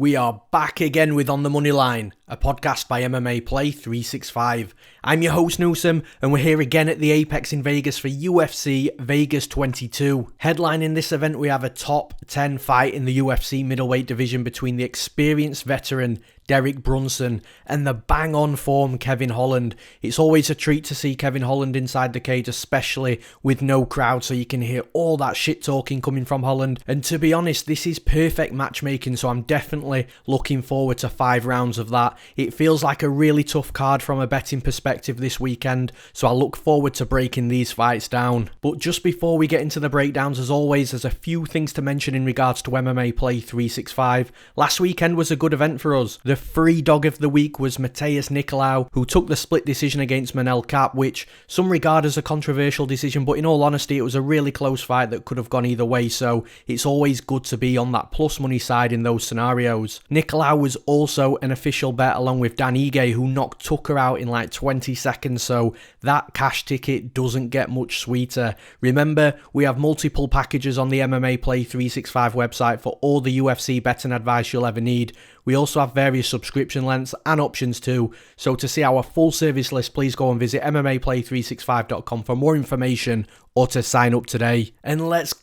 We are back again with On The Money Line, a podcast by MMAPlay365. I'm your host Newsome, and we're here again at the Apex in Vegas for UFC Vegas 22. Headlining this event, we have a top 10 fight in the UFC middleweight division between the experienced veteran Derek Brunson and the bang-on form Kevin Holland. It's always a treat to see Kevin Holland inside the cage, especially with no crowd, so you can hear all that shit talking coming from Holland. And to be honest, this is perfect matchmaking, so I'm definitely looking forward to 5 rounds of that. It feels like a really tough card from a betting perspective this weekend, so I look forward to breaking these fights down. But just before we get into the breakdowns, as always, there's a few things to mention in regards to MMAPlay365. Last weekend was a good event for us. The free dog of the week was Matheus Nicolau, who took the split decision against Manel Kape, which some regard as a controversial decision, but in all honesty, it was a really close fight that could have gone either way, so it's always good to be on that plus money side in those scenarios. Nicolau was also an official bet along with Dan Ige, who knocked Tucker out in like 20 seconds, so that cash ticket doesn't get much sweeter. Remember, we have multiple packages on the MMAPlay365 website for all the UFC betting advice you'll ever need. We also have various subscription lengths and options too, so to see our full service list, please go and visit MMAPlay365.com for more information or to sign up today. And let's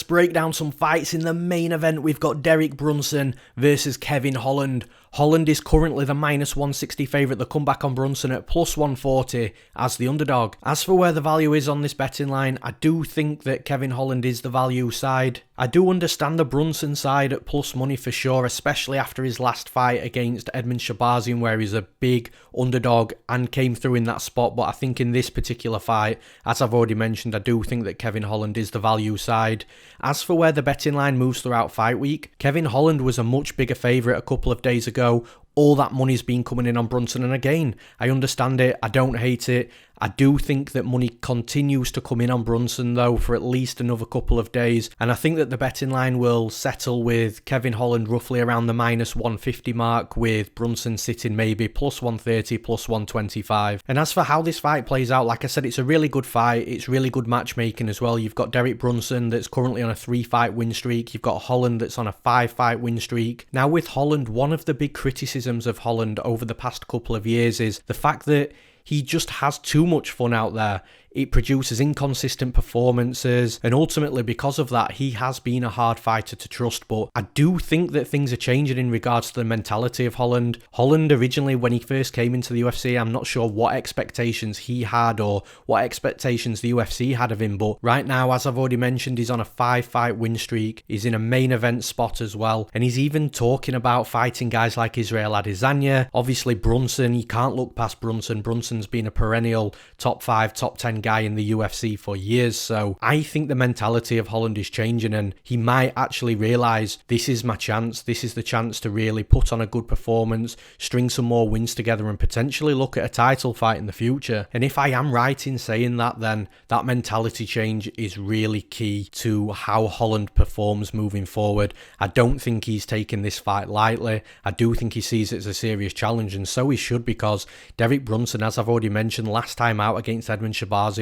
break down some fights. In the main event, we've got Derek Brunson versus Kevin Holland. Holland is currently the minus 160 favourite. The comeback on Brunson at plus 140 as the underdog. As for where the value is on this betting line, I do think that Kevin Holland is the value side. I do understand the Brunson side at plus money for sure, especially after his last fight against Edmen Shahbazyan, where he's a big underdog and came through in that spot. But I think in this particular fight, as I've already mentioned, I do think that Kevin Holland is the value side. As for where the betting line moves throughout fight week, Kevin Holland was a much bigger favourite a couple of days ago. All that money's been coming in on Brunson, and again, I understand it, I don't hate it. I do think that money continues to come in on Brunson though for at least another couple of days, and I think that the betting line will settle with Kevin Holland roughly around the minus 150 mark, with Brunson sitting maybe plus 130, plus 125. And as for how this fight plays out, like I said, it's a really good fight, it's really good matchmaking as well. You've got Derek Brunson that's currently on a 3-fight win streak, you've got Holland that's on a 5-fight win streak. Now with Holland, one of the big criticisms of Holland over the past couple of years is the fact that he just has too much fun out there. It produces inconsistent performances, and ultimately because of that, he has been a hard fighter to trust. But I do think that things are changing in regards to the mentality of Holland. Holland originally, when he first came into the UFC, I'm not sure what expectations he had or what expectations the UFC had of him, but right now, as I've already mentioned, he's on a 5-fight win streak. He's in a main event spot as well, and he's even talking about fighting guys like Israel Adesanya. Obviously Brunson, you can't look past Brunson. Brunson's been a perennial top 5, top 10 guy in the UFC for years, so I think the mentality of Holland is changing, and he might actually realise this is my chance, this is the chance to really put on a good performance, string some more wins together and potentially look at a title fight in the future. And if I am right in saying that, then that mentality change is really key to how Holland performs moving forward. I don't think he's taking this fight lightly. I do think he sees it as a serious challenge, and so he should, because Derek Brunson, as I've already mentioned, last time out against Edmen Shahbazyan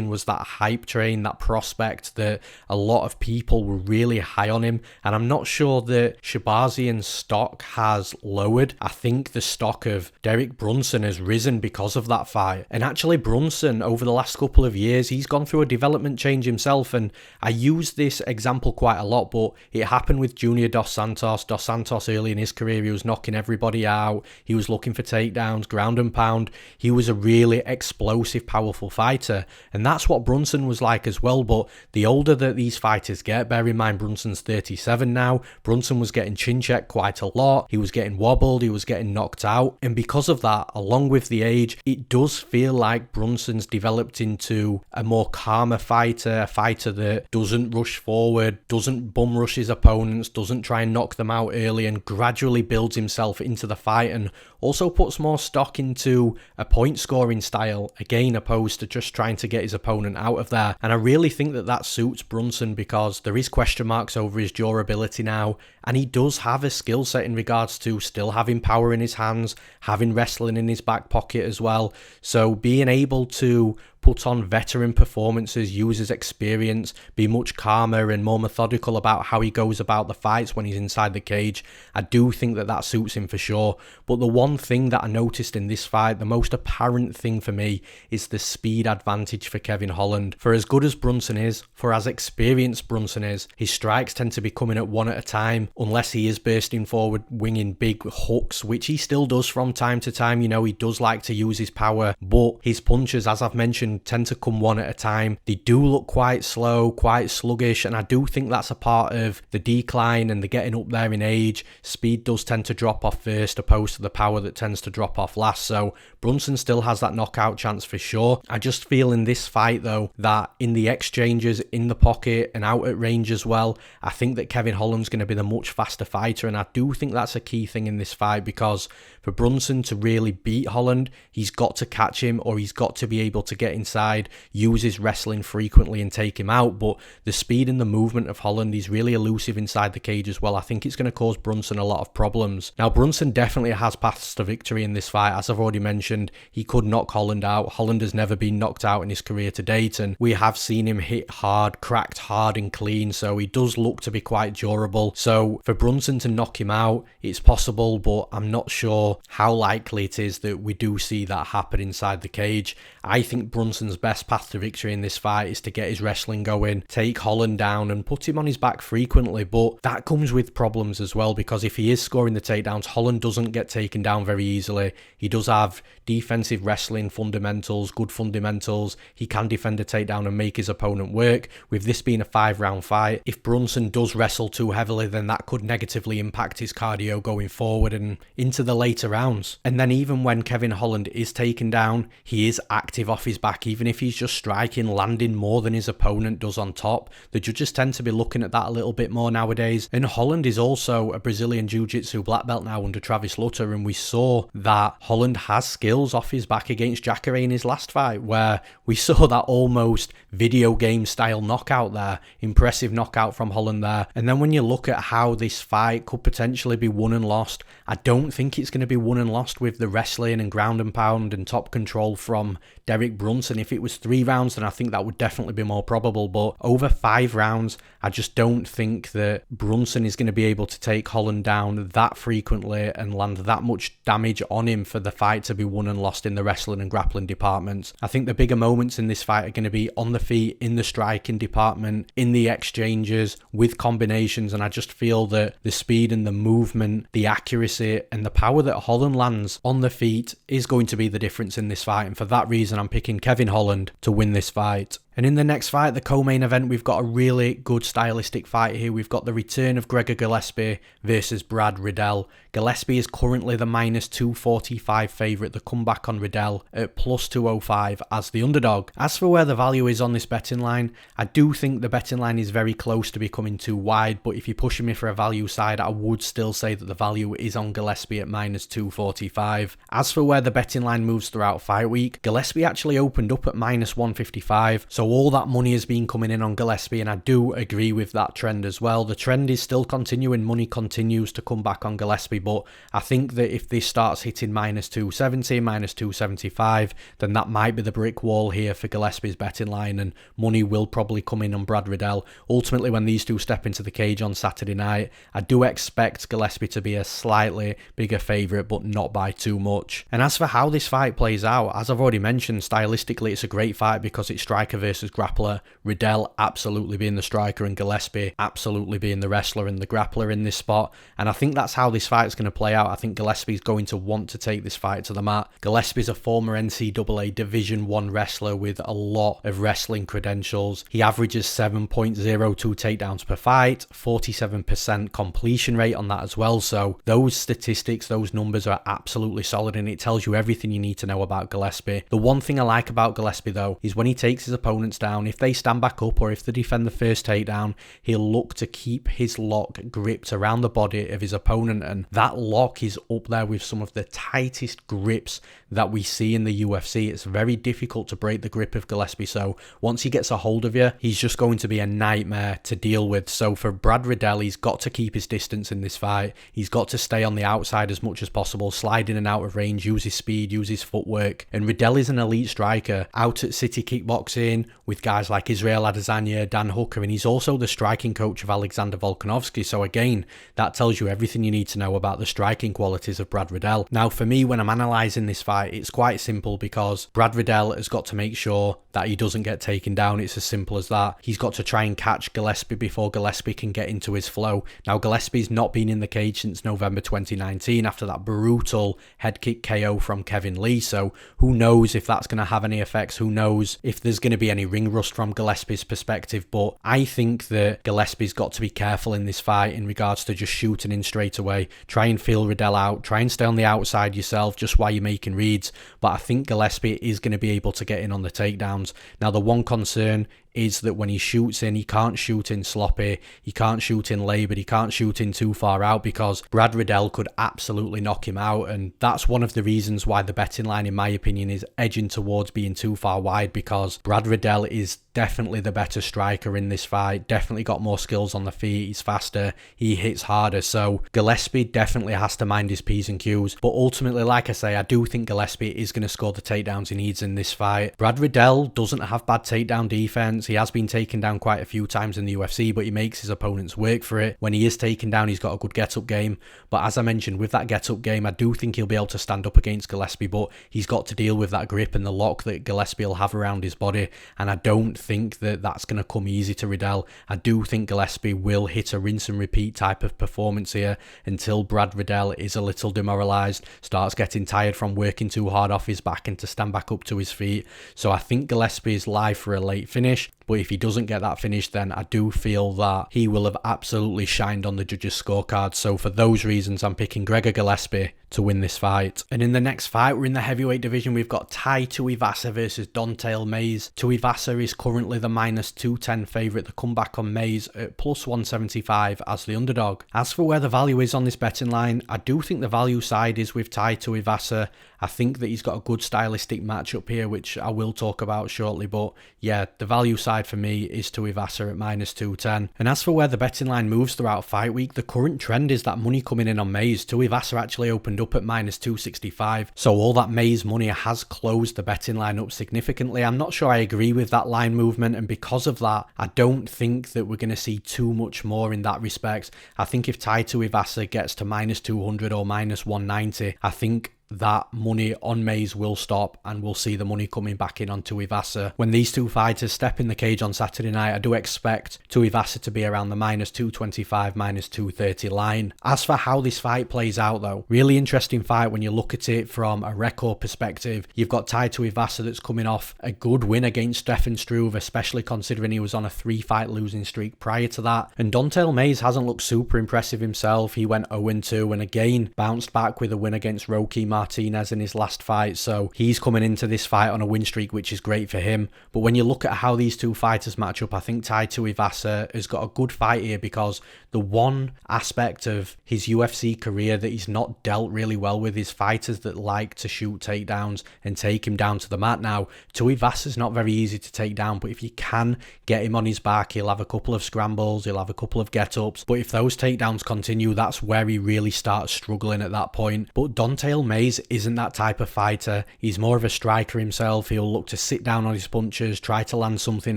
was that hype train, that prospect that a lot of people were really high on him, and I'm not sure that Shahbazyan's stock has lowered. I think the stock of Derek Brunson has risen because of that fight. And actually Brunson, over the last couple of years, he's gone through a development change himself, and I use this example quite a lot, but it happened with Junior Dos Santos. Dos Santos early in his career, he was knocking everybody out, he was looking for takedowns, ground and pound, he was a really explosive, powerful fighter, and that's what Brunson was like as well. But the older that these fighters get, bear in mind Brunson's 37 now, Brunson was getting chin checked quite a lot, he was getting wobbled, he was getting knocked out, and because of that, along with the age, it does feel like Brunson's developed into a more calmer fighter, a fighter that doesn't rush forward, doesn't bum rush his opponents, doesn't try and knock them out early, and gradually builds himself into the fight, and Also puts more stock into a point scoring style, again opposed to just trying to get his opponent out of there. And I really think that suits Brunson because there is question marks over his durability now, and he does have a skill set in regards to still having power in his hands, having wrestling in his back pocket as well. So being able to put on veteran performances, use his experience, be much calmer and more methodical about how he goes about the fights when he's inside the cage, I do think that suits him for sure. But the one thing that I noticed in this fight, the most apparent thing for me, is the speed advantage for Kevin Holland. For as good as Brunson is, for as experienced Brunson is, his strikes tend to be coming at one at a time, unless he is bursting forward, winging big hooks, which he still does from time to time. You know, he does like to use his power, but his punches, as I've mentioned, tend to come one at a time. They do look quite slow, quite sluggish, and I do think that's a part of the decline and the getting up there in age. Speed does tend to drop off first, opposed to the power that tends to drop off last. So Brunson still has that knockout chance for sure. I just feel in this fight though, that in the exchanges, in the pocket and out at range as well, I think that Kevin Holland's going to be the much faster fighter, and I do think that's a key thing in this fight, because for Brunson to really beat Holland, he's got to catch him, or he's got to be able to get inside, use his wrestling frequently and take him out. But the speed and the movement of Holland, he's really elusive inside the cage as well. I think it's going to cause Brunson a lot of problems. Now, Brunson definitely has paths to victory in this fight. As I've already mentioned, he could knock Holland out. Holland has never been knocked out in his career to date, and we have seen him hit hard, cracked hard and clean, so he does look to be quite durable. So for Brunson to knock him out, it's possible, but I'm not sure how likely it is that we do see that happen inside the cage. I think Brunson's best path to victory in this fight is to get his wrestling going, take Holland down and put him on his back frequently, but that comes with problems as well, because if he is scoring the takedowns, Holland doesn't get taken down very easily. He does have defensive wrestling fundamentals, good fundamentals. He can defend a takedown and make his opponent work. With this being a 5-round fight, if Brunson does wrestle too heavily, then that could negatively impact his cardio going forward and into the later rounds. And then even when Kevin Holland is taken down, he is active off his back, even if he's just striking, landing more than his opponent does on top. The judges tend to be looking at that a little bit more nowadays. And Holland is also a Brazilian Jiu-Jitsu black belt now under Travis Lutter, and we saw that Holland has skills off his back against Jacare in his last fight, where we saw that almost video game style knockout there. Impressive knockout from Holland there. And then when you look at how this fight could potentially be won and lost, I don't think it's going to be won and lost with the wrestling and ground and pound and top control from Derek Brunson. If it was 3 rounds, then I think that would definitely be more probable, but over 5 rounds, I just don't think that Brunson is going to be able to take Holland down that frequently and land that much damage on him for the fight to be won and lost in the wrestling and grappling departments. I think the bigger moments in this fight are going to be on the feet, in the striking department, in the exchanges, with combinations, and I just feel that the speed and the movement, the accuracy and the power that Holland lands on the feet is going to be the difference in this fight, and for that reason I'm picking Kevin Holland to win this fight. And in the next fight, the co-main event, we've got a really good stylistic fight here. We've got the return of Gregor Gillespie versus Brad Riddell. Gillespie is currently the minus 245 favourite. The comeback on Riddell at plus 205 as the underdog. As for where the value is on this betting line, I do think the betting line is very close to becoming too wide, but if you're pushing me for a value side, I would still say that the value is on Gillespie at minus 245. As for where the betting line moves throughout fight week, Gillespie actually opened up at minus 155, so all that money has been coming in on Gillespie, and I do agree with that trend as well. The trend is still continuing, money continues to come back on Gillespie, but I think that if this starts hitting minus 270, minus 275, then that might be the brick wall here for Gillespie's betting line, and money will probably come in on Brad Riddell. Ultimately, when these two step into the cage on Saturday night, I do expect Gillespie to be a slightly bigger favourite, but not by too much. And as for how this fight plays out, as I've already mentioned, stylistically it's a great fight because it's striker versus grappler. Riddell absolutely being the striker and Gillespie absolutely being the wrestler and the grappler in this spot, and I think that's how this fight's going to play out. I think Gillespie's going to want to take this fight to the mat. Gillespie's a former NCAA Division 1 wrestler with a lot of wrestling credentials. He averages 7.02 takedowns per fight, 47% completion rate on that as well, so those statistics, those numbers are absolutely solid, and it tells you everything you need to know about Gillespie. The one thing I like about Gillespie though is when he takes his opponent opponents down. If they stand back up or if they defend the first takedown, he'll look to keep his lock gripped around the body of his opponent, and that lock is up there with some of the tightest grips that we see in the UFC. It's very difficult to break the grip of Gillespie, so once he gets a hold of you, he's just going to be a nightmare to deal with. So for Brad Riddell, he's got to keep his distance in this fight. He's got to stay on the outside as much as possible, slide in and out of range, use his speed, use his footwork. And Riddell is an elite striker out at City Kickboxing with guys like Israel Adesanya, Dan Hooker, and he's also the striking coach of Alexander Volkanovski. So again, that tells you everything you need to know about the striking qualities of Brad Riddell. Now for me, when I'm analysing this fight, it's quite simple because Brad Riddell has got to make sure that he doesn't get taken down. It's as simple as that. He's got to try and catch Gillespie before Gillespie can get into his flow. Now Gillespie's not been in the cage since November 2019 after that brutal head kick KO from Kevin Lee, so who knows if that's going to have any effects, who knows if there's going to be any ring rust from Gillespie's perspective. But I think that Gillespie's got to be careful in this fight in regards to just shooting in straight away. Try and feel Riddell out, try and stay on the outside yourself just while you're making reads, but I think Gillespie is going to be able to get in on the takedowns. Now the one concern is that when he shoots in, he can't shoot in sloppy, he can't shoot in laboured, he can't shoot in too far out because Brad Riddell could absolutely knock him out, and that's one of the reasons why the betting line, in my opinion, is edging towards being too far wide, because Brad Riddell is definitely the better striker in this fight, definitely got more skills on the feet, he's faster, he hits harder, so Gillespie definitely has to mind his P's and Q's. But ultimately, like I say, I do think Gillespie is going to score the takedowns he needs in this fight. Brad Riddell doesn't have bad takedown defense. He has been taken down quite a few times in the UFC, but he makes his opponents work for it. When he is taken down, he's got a good get-up game. But as I mentioned, with that get-up game, I do think he'll be able to stand up against Gillespie, but he's got to deal with that grip and the lock that Gillespie will have around his body, and I don't think that that's going to come easy to Riddell. I do think Gillespie will hit a rinse and repeat type of performance here until Brad Riddell is a little demoralised, starts getting tired from working too hard off his back and to stand back up to his feet. So I think Gillespie is live for a late finish. But if he doesn't get that finish, then I do feel that he will have absolutely shined on the judges' scorecard. So for those reasons, I'm picking Gregor Gillespie to win this fight. And in the next fight, we're in the heavyweight division. We've got Tuivasa versus Don'Tale Mayes. Tuivasa is currently the minus 210 favourite. The comeback on Mayes at plus 175 as the underdog. As for where the value is on this betting line, I do think the value side is with Tuivasa. I think that he's got a good stylistic matchup here, which I will talk about shortly. But yeah, the value side for me is Tuivasa at minus 210. And as for where the betting line moves throughout fight week, the current trend is that money coming in on Mayes. Tuivasa actually opened up at minus 265. So all that Mayes money has closed the betting line up significantly. I'm not sure I agree with that line movement, and because of that, I don't think that we're going to see too much more in that respect. I think if Tuivasa gets to minus 200 or minus 190, I think that money on Mayes will stop and we'll see the money coming back in on Tuivasa. When these two fighters step in the cage on Saturday night, I do expect Tuivasa to be around the minus 225, minus 230 line. As for how this fight plays out though, really interesting fight when you look at it from a record perspective. You've got Tuivasa that's coming off a good win against Stefan Struve, especially considering he was on a 3-fight losing streak prior to that. And Don'Tale Mayes hasn't looked super impressive himself. He went 0-2 and again bounced back with a win against Roque Martinez in his last fight, so he's coming into this fight on a win streak, which is great for him. But when you look at how these two fighters match up, I think Tuivasa has got a good fight here because the one aspect of his UFC career that he's not dealt really well with is fighters that like to shoot takedowns and take him down to the mat. Now, Tuivasa's not very easy to take down, but if you can get him on his back, he'll have a couple of scrambles, he'll have a couple of get-ups, but if those takedowns continue, that's where he really starts struggling at that point. But Don'Tale Mayes isn't that type of fighter. He's more of a striker himself. He'll look to sit down on his punches, try to land something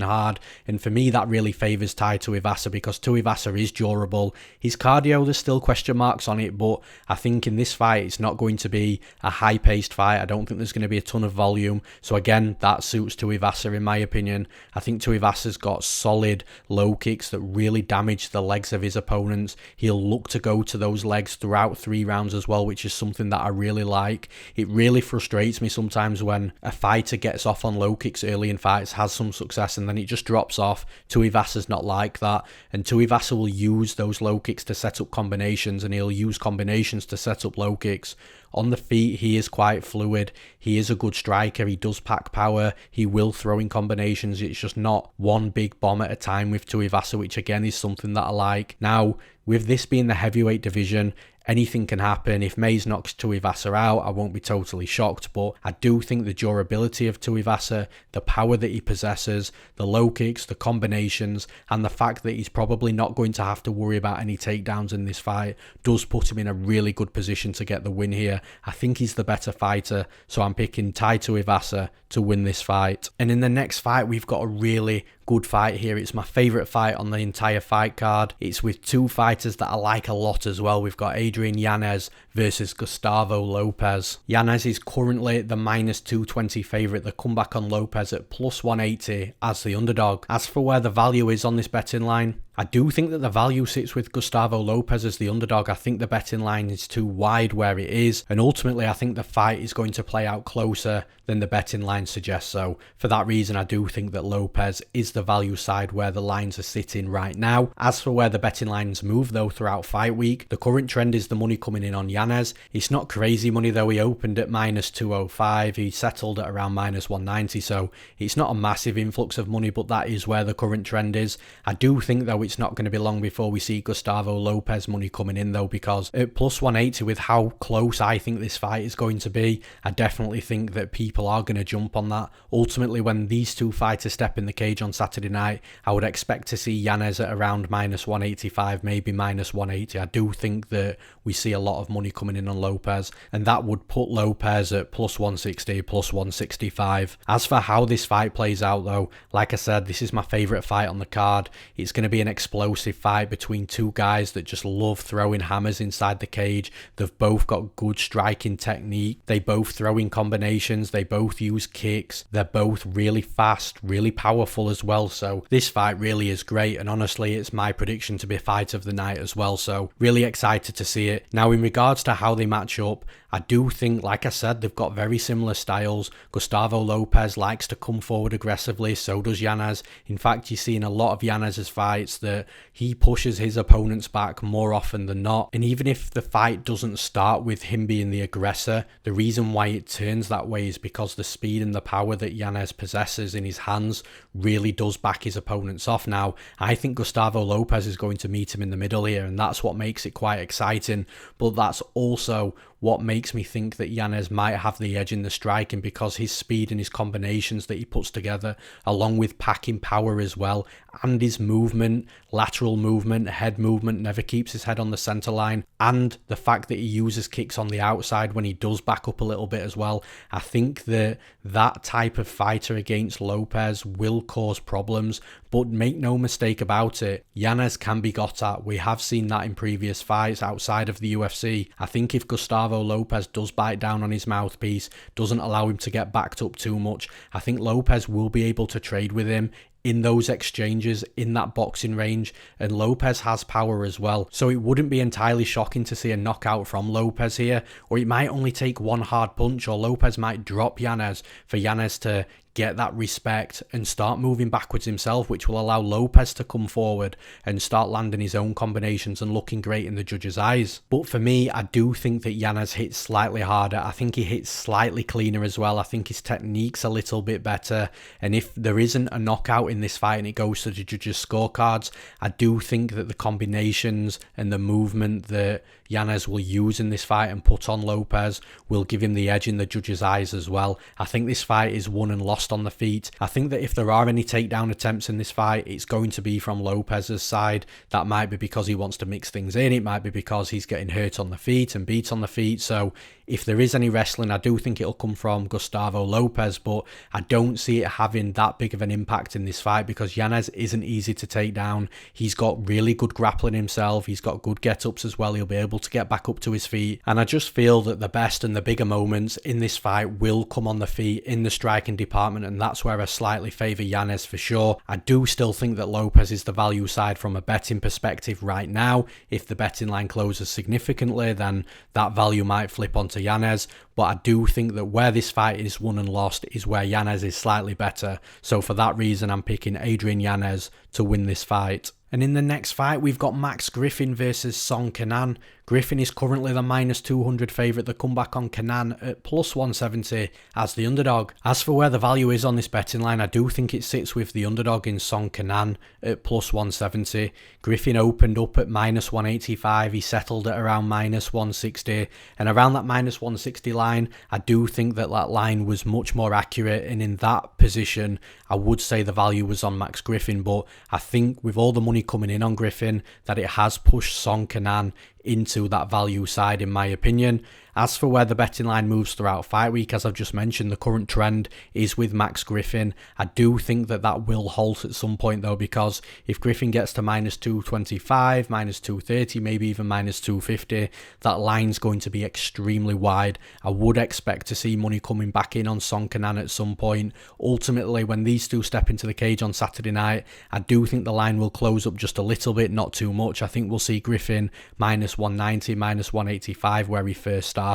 hard, and for me that really favours Tuivasa because Tuivasa is durable. His cardio, there's still question marks on it, but I think in this fight it's not going to be a high-paced fight. I don't think there's going to be a ton of volume, so again, that suits Tuivasa in my opinion. I think Tuivasa's got solid low kicks that really damage the legs of his opponents. He'll look to go to those legs throughout 3 rounds as well, which is something that I really like. like. It really frustrates me sometimes when a fighter gets off on low kicks early in fights, has some success, and then it just drops off. Tuivasa's not like that, and Tuivasa will use those low kicks to set up combinations, and he'll use combinations to set up low kicks. On the feet, he is quite fluid. He is a good striker. He does pack power. He will throw in combinations. It's just not one big bomb at a time with Tuivasa, which again is something that I like. Now, with this being the heavyweight division, anything can happen. If Mays knocks Tuivasa out, I won't be totally shocked, but I do think the durability of Tuivasa, the power that he possesses, the low kicks, the combinations, and the fact that he's probably not going to have to worry about any takedowns in this fight does put him in a really good position to get the win here. I think he's the better fighter, so I'm picking Tai Tuivasa to win this fight. And in the next fight, we've got a really good fight here. It's my favourite fight on the entire fight card. It's with two fighters that I like a lot as well. We've got Adrian Yanez versus Gustavo Lopez. Yanez is currently the minus 220 favourite. The comeback on Lopez at plus 180 as the underdog. As for where the value is on this betting line, I do think that the value sits with Gustavo Lopez as the underdog. I think the betting line is too wide where it is, and ultimately I think the fight is going to play out closer than the betting line suggests. So for that reason, I do think that Lopez is the value side where the lines are sitting right now. As for where the betting lines move though throughout fight week, the current trend is the money coming in on Yanez. It's not crazy money though. He opened at minus 205, he settled at around minus 190, so it's not a massive influx of money, but that is where the current trend is. I do think though it's not going to be long before we see Gustavo Lopez money coming in though, because at plus 180, with how close I think this fight is going to be, I definitely think that people are going to jump on that. Ultimately, when these two fighters step in the cage on Saturday night, I would expect to see Yanez at around minus 185, maybe minus 180. I do think that we see a lot of money coming in on Lopez, and that would put Lopez at plus 160, plus 165. As for how this fight plays out though, like I said, this is my favourite fight on the card. It's going to be an explosive fight between two guys that just love throwing hammers inside the cage. They've both got good striking technique. They both throw in combinations. They both use kicks. They're both really fast, really powerful as well. So this fight really is great, and honestly, it's my prediction to be fight of the night as well. So really excited to see it. Now, in regards to how they match up, I do think, like I said, they've got very similar styles. Gustavo Lopez likes to come forward aggressively, so does Yanez. In fact, you see in a lot of Yanez's fights that he pushes his opponents back more often than not. And even if the fight doesn't start with him being the aggressor, the reason why it turns that way is because the speed and the power that Yanez possesses in his hands really does back his opponents off. Now, I think Gustavo Lopez is going to meet him in the middle here, and that's what makes it quite exciting. But that's also what makes me think that Yanez might have the edge in the striking, because his speed and his combinations that he puts together, along with packing power as well, and his movement, lateral movement, head movement, never keeps his head on the center line, and the fact that he uses kicks on the outside when he does back up a little bit as well. I think that that type of fighter against Lopez will cause problems, but make no mistake about it, Yanez can be got at. We have seen that in previous fights outside of the UFC. I think if Gustavo Lopez does bite down on his mouthpiece, doesn't allow him to get backed up too much, I think Lopez will be able to trade with him in those exchanges, in that boxing range, and Lopez has power as well. So it wouldn't be entirely shocking to see a knockout from Lopez here, or it might only take one hard punch, or Lopez might drop Yanez for Yanez to get that respect and start moving backwards himself, which will allow Lopez to come forward and start landing his own combinations and looking great in the judges' eyes. But for me, I do think that Yanez hits slightly harder. I think he hits slightly cleaner as well. I think his technique's a little bit better, and if there isn't a knockout in this fight and it goes to the judges' scorecards, I do think that the combinations and the movement that Yanez will use in this fight and put on Lopez will give him the edge in the judges' eyes as well. I think this fight is won and lost on the feet. I think that if there are any takedown attempts in this fight, it's going to be from Lopez's side. That might be because he wants to mix things in. It might be because he's getting hurt on the feet and beat on the feet. So if there is any wrestling, I do think it'll come from Gustavo Lopez, but I don't see it having that big of an impact in this fight because Yanez isn't easy to take down. He's got really good grappling himself. He's got good get-ups as well. He'll be able to get back up to his feet. And I just feel that the best and the bigger moments in this fight will come on the feet in the striking department, and that's where I slightly favour Yanez for sure. I do still think that Lopez is the value side from a betting perspective right now. If the betting line closes significantly, then that value might flip onto to Yanez, but I do think that where this fight is won and lost is where Yanez is slightly better. So for that reason, I'm picking Adrian Yanez to win this fight. And in the next fight, we've got Max Griffin versus Song Kenan. Griffin is currently the -200 favourite. The comeback on Kenan at +170 as the underdog. As for where the value is on this betting line, I do think it sits with the underdog in Song Kenan at +170. Griffin opened up at -185. He settled at around -160. And around that -160 line, I do think that that line was much more accurate. And in that position, I would say the value was on Max Griffin. But I think with all the money coming in on Griffin, that it has pushed Song Kenan into that value side, in my opinion. As for where the betting line moves throughout fight week, as I've just mentioned, the current trend is with Max Griffin. I do think that that will halt at some point though, because if Griffin gets to -225, -230, maybe even -250, that line's going to be extremely wide. I would expect to see money coming back in on Song Kenan at some point. Ultimately, when these two step into the cage on Saturday night, I do think the line will close up just a little bit, not too much. I think we'll see Griffin -190, -185 where he first started.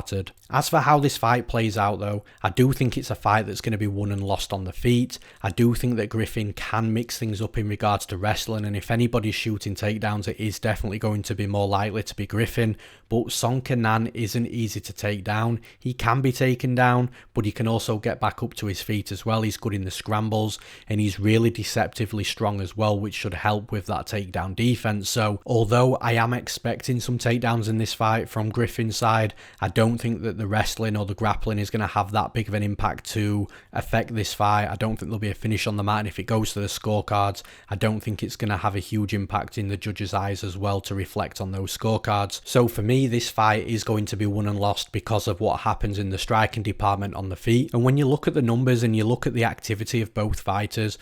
As for how this fight plays out though, I do think it's a fight that's going to be won and lost on the feet. I do think that Griffin can mix things up in regards to wrestling, and if anybody's shooting takedowns, it is definitely going to be more likely to be Griffin. But Song Kenan isn't easy to take down. He can be taken down, but he can also get back up to his feet as well. He's good in the scrambles, and he's really deceptively strong as well, which should help with that takedown defense. So although I am expecting some takedowns in this fight from Griffin's side, I don't think that the wrestling or the grappling is going to have that big of an impact to affect this fight. I don't think there'll be a finish on the mat, and if it goes to the scorecards, I don't think it's going to have a huge impact in the judges' eyes as well to reflect on those scorecards. So for me, this fight is going to be won and lost because of what happens in the striking department on the feet. And when you look at the numbers and you look at the activity of both fighters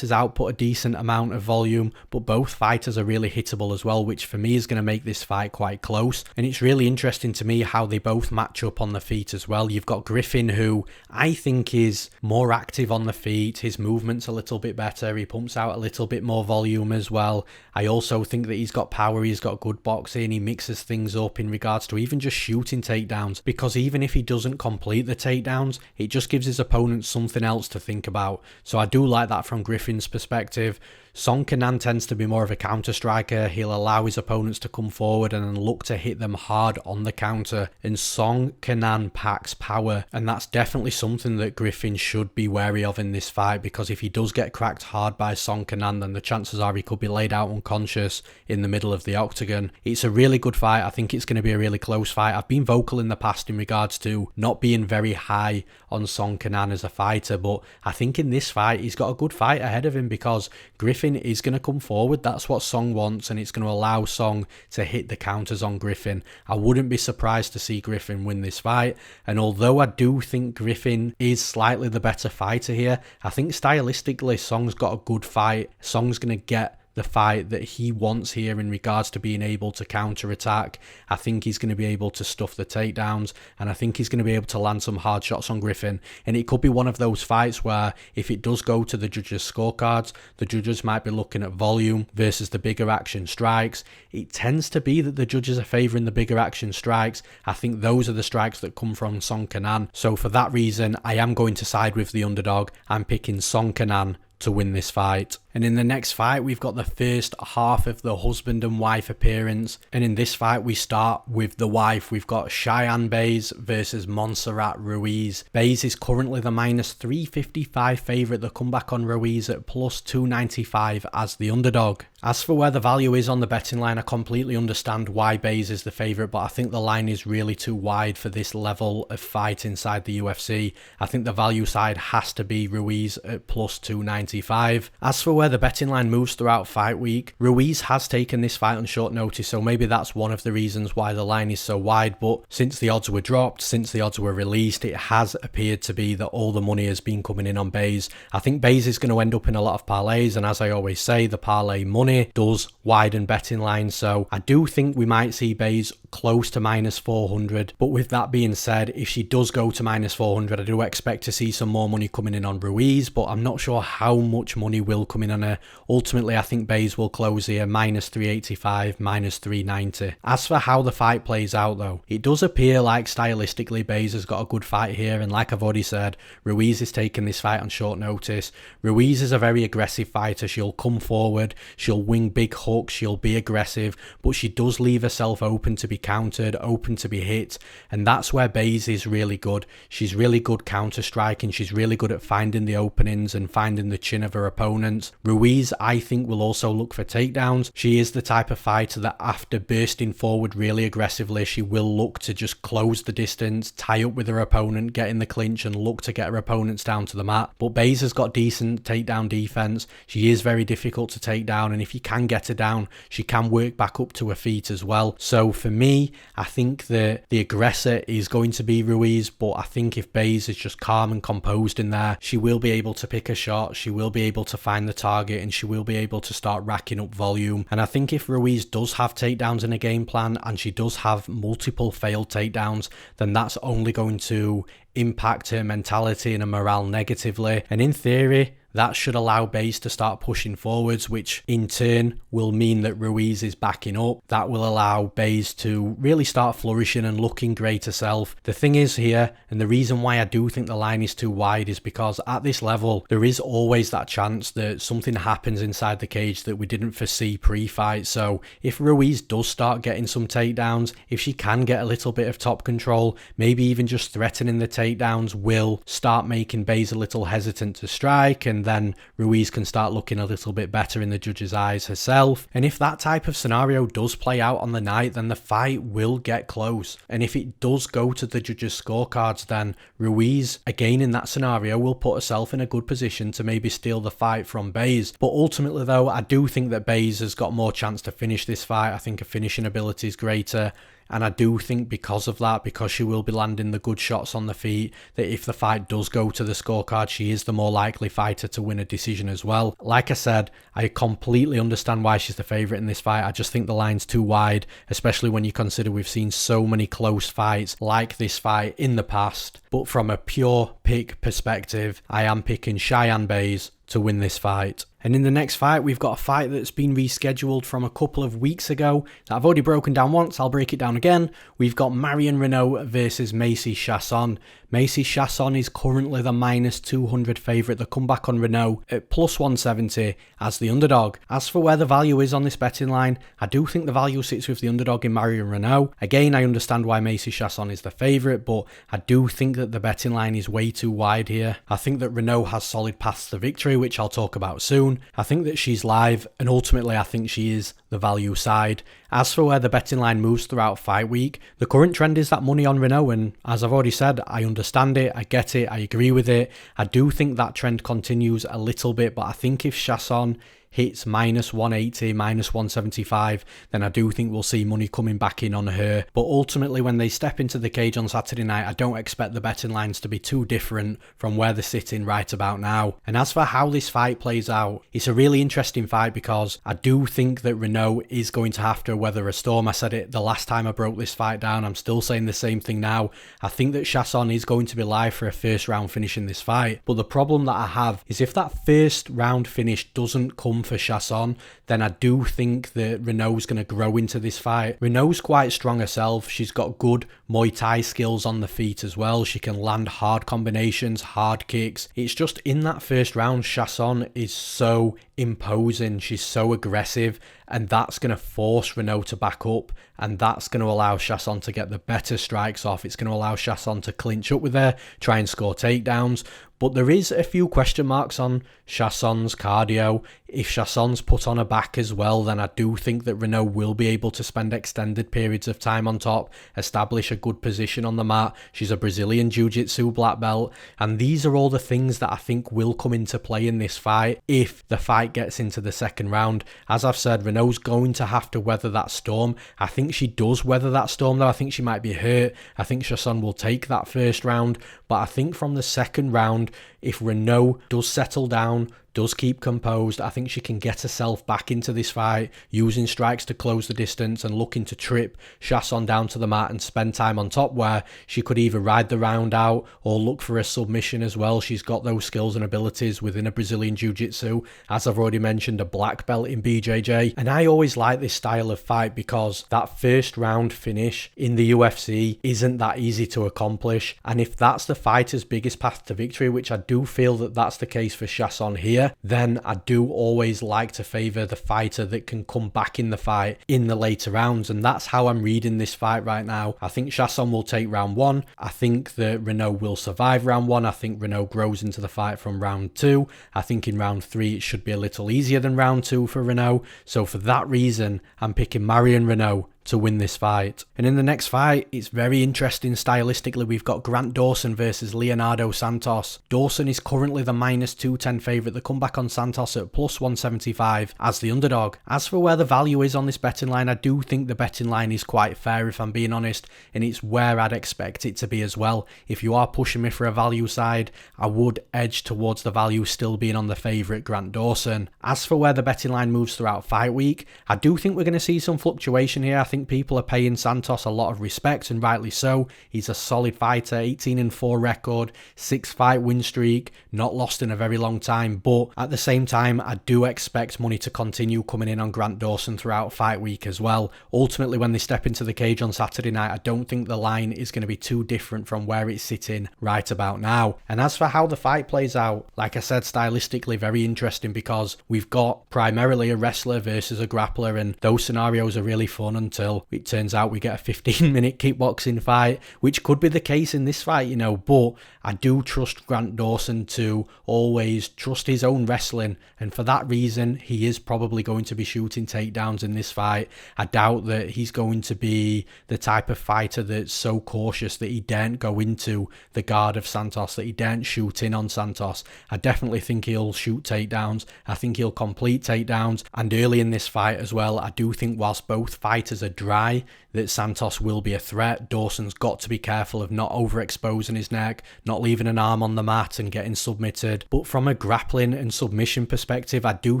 output a decent amount of volume, but both fighters are really hittable as well, which for me is going to make this fight quite close. And it's really interesting to me how they both match up on the feet as well. You've got Griffin, who I think is more active on the feet. His movement's a little bit better. He pumps out a little bit more volume as well. I also think that he's got power. He's got good boxing. He mixes things up in regards to even just shooting takedowns, because even if he doesn't complete the takedowns, it just gives his opponent something else to think about. So I do like that from Griffin's perspective. Song Kenan tends to be more of a counter striker. He'll allow his opponents to come forward and then look to hit them hard on the counter. And Song Kenan packs power, and that's definitely something that Griffin should be wary of in this fight, because if he does get cracked hard by Song Kenan, then the chances are he could be laid out unconscious in the middle of the octagon. It's a really good fight. I think it's going to be a really close fight. I've been vocal in the past in regards to not being very high on Song Kenan as a fighter, but I think in this fight he's got a good fight ahead of him, because Griffin is going to come forward. That's what Song wants, and it's going to allow Song to hit the counters on Griffin. I wouldn't be surprised to see Griffin win this fight, and although I do think Griffin is slightly the better fighter here, I think stylistically Song's got a good fight. Song's going to get the fight that he wants here in regards to being able to counter-attack. I think he's going to be able to stuff the takedowns, and I think he's going to be able to land some hard shots on Griffin. And it could be one of those fights where if it does go to the judges' scorecards, the judges might be looking at volume versus the bigger action strikes. It tends to be that the judges are favouring the bigger action strikes. I think those are the strikes that come from Song Kenan. So for that reason, I am going to side with the underdog. I'm picking Song Kenan to win this fight. And in the next fight, we've got the first half of the husband and wife appearance. And in this fight, we start with the wife. We've got Cheyanne Buys versus Montserrat Ruiz. Buys is currently the -355 favourite. The comeback on Ruiz at +295 as the underdog. As for where the value is on the betting line, I completely understand why Buys is the favourite, but I think the line is really too wide for this level of fight inside the UFC. I think the value side has to be Ruiz at +295. As for where the betting line moves throughout fight week, Ruiz has taken this fight on short notice, so maybe that's one of the reasons why the line is so wide. But since the odds were dropped, since the odds were released, it has appeared to be that all the money has been coming in on Buys. I think Buys is going to end up in a lot of parlays, and as I always say, the parlay money does widen betting lines, so I do think we might see Buys close to -400. But with that being said, if she does go to -400, I do expect to see some more money coming in on Ruiz, but I'm not sure how much money will come in coming on her. Ultimately, I think Baze will close here -385, -390. As for how the fight plays out though, it does appear like stylistically Baze has got a good fight here, and like I've already said, Ruiz is taking this fight on short notice. Ruiz is a very aggressive fighter. She'll come forward, she'll wing big hooks, she'll be aggressive, but she does leave herself open to be countered, open to be hit, and that's where Baze is really good. She's really good counter striking, she's really good at finding the openings and finding the chin of her opponents. Ruiz, I think, will also look for takedowns. She is the type of fighter that after bursting forward really aggressively, she will look to just close the distance, tie up with her opponent, get in the clinch and look to get her opponents down to the mat. But Baze has got decent takedown defense. She is very difficult to take down, and if you can get her down, she can work back up to her feet as well. So for me, I think the aggressor is going to be Ruiz, but I think if Baze is just calm and composed in there, she will be able to pick a shot, she will be able to find the target, and she will be able to start racking up volume. And I think if Ruiz does have takedowns in a game plan, and she does have multiple failed takedowns, then that's only going to impact her mentality and her morale negatively. And in theory, that should allow Baze to start pushing forwards, which in turn will mean that Ruiz is backing up. That will allow Baze to really start flourishing and looking great herself. The thing is here, and the reason why I do think the line is too wide, is because at this level, there is always that chance that something happens inside the cage that we didn't foresee pre-fight. So if Ruiz does start getting some takedowns, if she can get a little bit of top control, maybe even just threatening the takedowns, will start making Baze a little hesitant to strike, and then Ruiz can start looking a little bit better in the judge's eyes herself. And if that type of scenario does play out on the night, then the fight will get close. And if it does go to the judge's scorecards, then Ruiz, again in that scenario, will put herself in a good position to maybe steal the fight from Baze. But ultimately though, I do think that Baze has got more chance to finish this fight. I think her finishing ability is greater. And I do think because of that, because she will be landing the good shots on the feet, that if the fight does go to the scorecard, she is the more likely fighter to win a decision as well. Like I said, I completely understand why she's the favourite in this fight. I just think the line's too wide, especially when you consider we've seen so many close fights like this fight in the past. But from a pure pick perspective, I am picking Cheyanne Baze to win this fight. And in the next fight, we've got a fight that's been rescheduled from a couple of weeks ago that I've already broken down once. I'll break it down again. We've got Marion Reneau versus Macy Chiasson. Macy Chiasson is currently the -200 favourite. The comeback on Reneau at +170 as the underdog. As for where the value is on this betting line, I do think the value sits with the underdog in Marion Reneau. Again, I understand why Macy Chiasson is the favourite, but I do think that the betting line is way too wide here. I think that Reneau has solid paths to victory, which I'll talk about soon. I think that she's live, and ultimately I think she is the value side. As for where the betting line moves throughout fight week, the current trend is that money on Reneau, and as I've already said, I understand it, I get it, I agree with it. I do think that trend continues a little bit, but I think if Chiasson hits -180, -175, then I do think we'll see money coming back in on her. But ultimately, when they step into the cage on Saturday night, I don't expect the betting lines to be too different from where they're sitting right about now. And as for how this fight plays out, it's a really interesting fight because I do think that Reneau is going to have to weather a storm. I said it the last time I broke this fight down. I'm still saying the same thing now. I think that Chiasson is going to be live for a first round finish in this fight. But the problem that I have is if that first round finish doesn't come for Chiasson, then I do think that Reneau's going to grow into this fight. Reneau's quite strong herself. She's got good Muay Thai skills on the feet as well. She can land hard combinations, hard kicks. It's just in that first round, Chiasson is so imposing. She's so aggressive, and that's going to force Reneau to back up, and that's going to allow Chiasson to get the better strikes off. It's going to allow Chiasson to clinch up with her, try and score takedowns. But there is a few question marks on Chiasson's cardio. If Chiasson's put on her back as well, then I do think that Reneau will be able to spend extended periods of time on top, establish a good position on the mat. She's a Brazilian Jiu-Jitsu black belt, and these are all the things that I think will come into play in this fight if the fight gets into the second round. As I've said, Reneau's going to have to weather that storm. I think she does weather that storm though. I think she might be hurt. I think Chiasson will take that first round, but I think from the second round, if Reneau does settle down, does keep composed. I think she can get herself back into this fight, using strikes to close the distance and looking to trip Chiasson down to the mat and spend time on top, where she could either ride the round out or look for a submission as well. She's got those skills and abilities within a Brazilian Jiu-Jitsu. As I've already mentioned, a black belt in BJJ. And I always like this style of fight because that first round finish in the UFC isn't that easy to accomplish. And if that's the fighter's biggest path to victory, which I do feel that that's the case for Chiasson here, then I do always like to favour the fighter that can come back in the fight in the later rounds. And that's how I'm reading this fight right now. I think Chiasson will take round 1. I think that Reneau will survive round 1. I think Reneau grows into the fight from round 2. I think in round 3 it should be a little easier than round 2 for Reneau. So for that reason, I'm picking Marion Reneau to win this fight. And in the next fight, it's very interesting stylistically. We've got Grant Dawson versus Leonardo Santos. Dawson is currently the minus 210 favourite. The comeback on Santos at plus 175 as the underdog. As for where the value is on this betting line, I do think the betting line is quite fair, if I'm being honest, and it's where I'd expect it to be as well. If you are pushing me for a value side, I would edge towards the value still being on the favourite Grant Dawson. As for where the betting line moves throughout fight week, I do think we're going to see some fluctuation here. I think people are paying Santos a lot of respect, and rightly so. He's a solid fighter, 18-4 record, 6-fight win streak, not lost in a very long time. But at the same time, I do expect money to continue coming in on Grant Dawson throughout fight week as well. Ultimately, when they step into the cage on Saturday night, I don't think the line is going to be too different from where it's sitting right about now. And as for how the fight plays out, like I said, stylistically very interesting, because we've got primarily a wrestler versus a grappler, and those scenarios are really fun until it turns out we get a 15-minute kickboxing fight, which could be the case in this fight, but I do trust Grant Dawson to always trust his own wrestling, and for that reason he is probably going to be shooting takedowns in this fight. I doubt that he's going to be the type of fighter that's so cautious that he daren't go into the guard of Santos, that he daren't shoot in on Santos. I definitely think he'll shoot takedowns. I think he'll complete takedowns, and early in this fight as well, I do think whilst both fighters are dry, that Santos will be a threat. Dawson's got to be careful of not overexposing his neck, not leaving an arm on the mat and getting submitted. But from a grappling and submission perspective, I do